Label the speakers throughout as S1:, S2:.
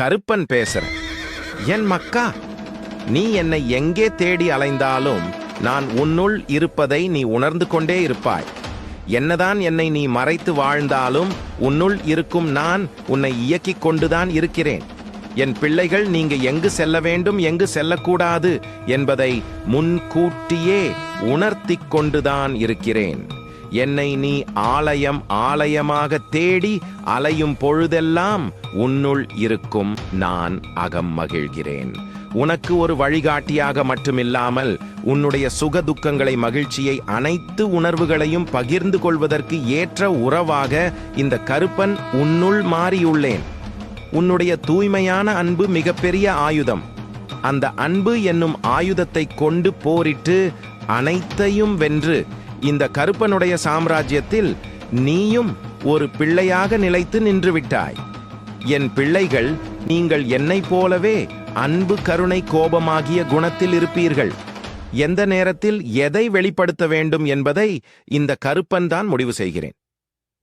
S1: கருப்பன் பேசுறேன். என் மக்கா, நீ என்னை எங்கே தேடி அலைந்தாலும் நான் உன்னுள் இருப்பதை நீ உணர்ந்து கொண்டே இருப்பாய். என்னதான் என்னை நீ மறைத்து வாழ்ந்தாலும் உன்னுள் இருக்கும் நான் உன்னை இயக்கிக் கொண்டுதான் இருக்கிறேன். என் பிள்ளைகள் நீங்க எங்கு செல்ல வேண்டும் எங்கு செல்லக்கூடாது என்பதை முன்கூட்டியே உணர்த்திக் கொண்டுதான் இருக்கிறேன். என்னை நீ ஆலயம் ஆலயமாக தேடி அலையும் பொழுதெல்லாம் உன்னுள் இருக்கும் நான் அகம் மகிழ்கிறேன். உனக்கு ஒரு வழிகாட்டியாக மட்டுமில்லாமல் உன்னுடைய சுக துக்கங்களை மகிழ்ச்சியை அனைத்து உணர்வுகளையும் பகிர்ந்து கொள்வதற்கு ஏற்ற உறவாக இந்த கருப்பன் உன்னுள் மாறியுள்ளேன். உன்னுடைய தூய்மையான அன்பு மிகப்பெரிய ஆயுதம். அந்த அன்பு என்னும் ஆயுதத்தை கொண்டு போரிட்டு அனைத்தையும் வென்று இந்த கருப்பனுடைய சாம்ராஜ்யத்தில் நீயும் ஒரு பிள்ளையாக நிலைத்து நின்று விட்டாய். என் பிள்ளைகள், நீங்கள் என்னைப் போலவே அன்பு கருணை கோபமாகிய குணத்தில் இருப்பீர்கள். எந்த நேரத்தில் எதை வெளிப்படுத்த வேண்டும் என்பதை இந்த கருப்பன் தான் முடிவு செய்கிறேன்.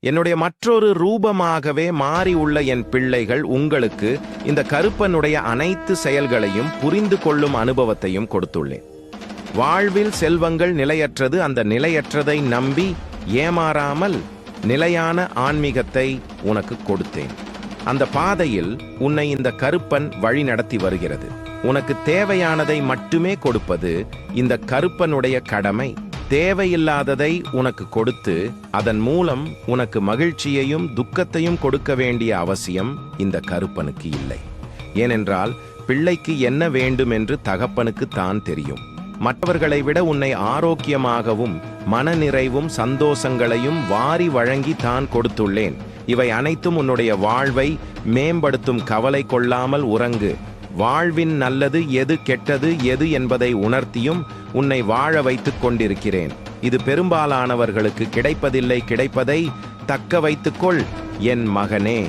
S1: என்னுடைய மற்றொரு ரூபமாகவே மாறி உள்ள என் பிள்ளைகள் உங்களுக்கு இந்த கருப்பனுடைய அனைத்து செயல்களையும் புரிந்து கொள்ளும் அனுபவத்தையும் கொடுத்துள்ளேன். வாழ்வில் செல்வங்கள் நிலையற்றது. அந்த நிலையற்றதை நம்பி ஏமாறாமல் நிலையான ஆன்மீகத்தை உனக்கு கொடுத்தேன். அந்த பாதையில் உன்னை இந்த கருப்பன் வழி நடத்தி வருகிறது. உனக்கு தேவையானதை மட்டுமே கொடுப்பது இந்த கருப்பனுடைய கடமை. தேவையில்லாததை உனக்கு கொடுத்து அதன் மூலம் உனக்கு மகிழ்ச்சியையும் துக்கத்தையும் கொடுக்க வேண்டிய அவசியம் இந்த கருப்பனுக்கு இல்லை. ஏனென்றால் பிள்ளைக்கு என்ன வேண்டும் என்று தகப்பனுக்கு தான் தெரியும். மற்றவர்களை விட உன்னை ஆரோக்கியமாகவும் மனநிறைவும் சந்தோஷங்களையும் வாரி வழங்கி தான் கொடுத்துள்ளேன். இவை அனைத்தும் உன்னுடைய வாழ்வை மேம்படுத்தும். கவலை கொள்ளாமல் உறங்கு. வாழ்வின் நல்லது எது கெட்டது எது என்பதை உணர்த்தியும் உன்னை வாழ வைத்துக் கொண்டிருக்கிறேன். இது பெரும்பாலானவர்களுக்கு கிடைப்பதில்லை. கிடைப்பதை தக்க வைத்துக்கொள் என் மகனே.